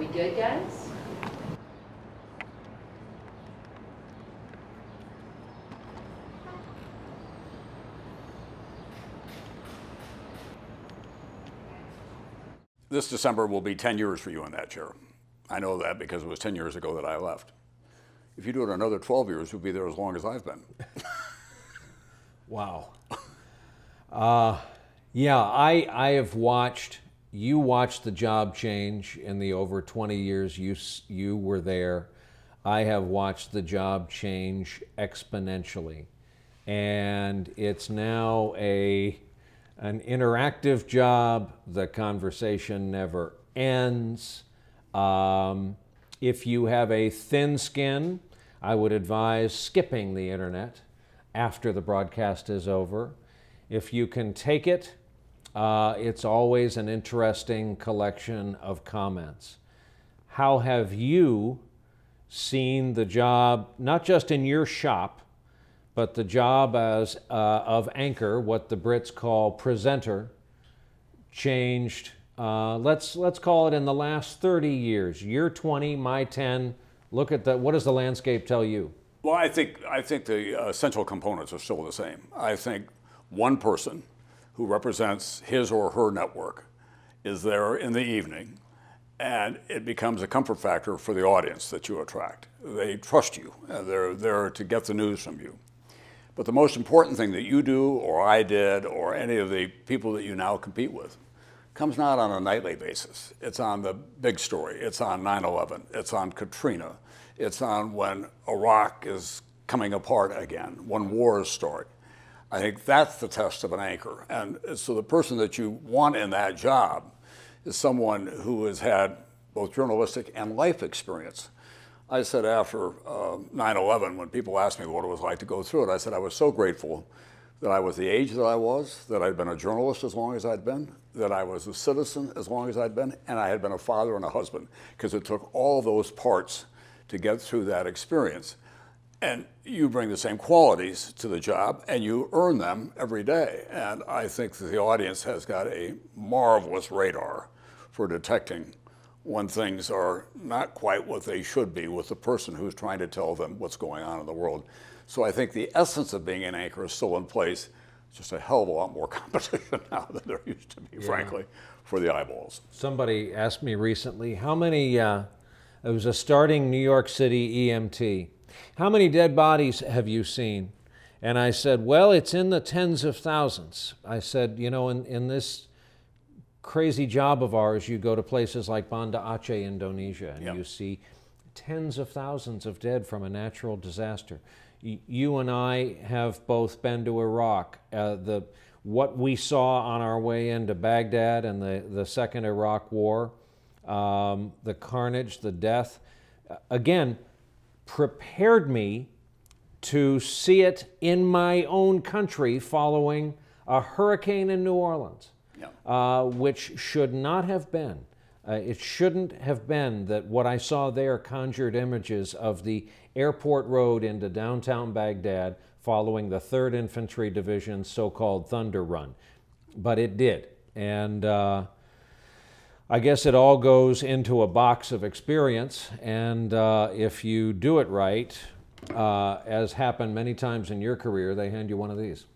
we good, guys? This December will be 10 years for you in that chair. I know that because it was 10 years ago that I left. If you do it another 12 years, you'll be there as long as I've been. Wow. Yeah, I have watched, you watched the job change in the over 20 years you were there. I have watched the job change exponentially. And it's now an interactive job. The conversation never ends. If you have a thin skin, I would advise skipping the internet after the broadcast is over. If you can take it, it's always an interesting collection of comments. How have you seen the job, not just in your shop, but the job as of anchor, what the Brits call presenter, changed, let's call it in the last 30 years. You're 20, my 10. Look at what does the landscape tell you? Well, I think the essential components are still the same. I think one person who represents his or her network is there in the evening, and it becomes a comfort factor for the audience that you attract. They trust you, and they're there to get the news from you. But the most important thing that you do, or I did, or any of the people that you now compete with, comes not on a nightly basis. It's on the big story. It's on 9/11. It's on Katrina. It's on when Iraq is coming apart again, when wars start. I think that's the test of an anchor. And so the person that you want in that job is someone who has had both journalistic and life experience. I said after 9/11, when people asked me what it was like to go through it, I said I was so grateful that I was the age that I was, that I'd been a journalist as long as I'd been, that I was a citizen as long as I'd been, and I had been a father and a husband, because it took all those parts to get through that experience. And you bring the same qualities to the job, and you earn them every day. And I think that the audience has got a marvelous radar for detecting when things are not quite what they should be with the person who's trying to tell them what's going on in the world. So I think the essence of being an anchor is still in place. It's just a hell of a lot more competition now than there used to be, frankly, for the eyeballs. Somebody asked me recently, how many, it was a starting New York City EMT, how many dead bodies have you seen? And I said, well, it's in the tens of thousands. I said, you know, in this crazy job of ours, you go to places like Banda Aceh, Indonesia, and you see tens of thousands of dead from a natural disaster. You and I have both been to Iraq. What we saw on our way into Baghdad and the second Iraq War, the carnage, the death, again, prepared me to see it in my own country following a hurricane in New Orleans. Which should not have been. It shouldn't have been that what I saw there conjured images of the airport road into downtown Baghdad following the 3rd Infantry Division's so-called Thunder Run. But it did. And I guess it all goes into a box of experience. And if you do it right, as happened many times in your career, they hand you one of these.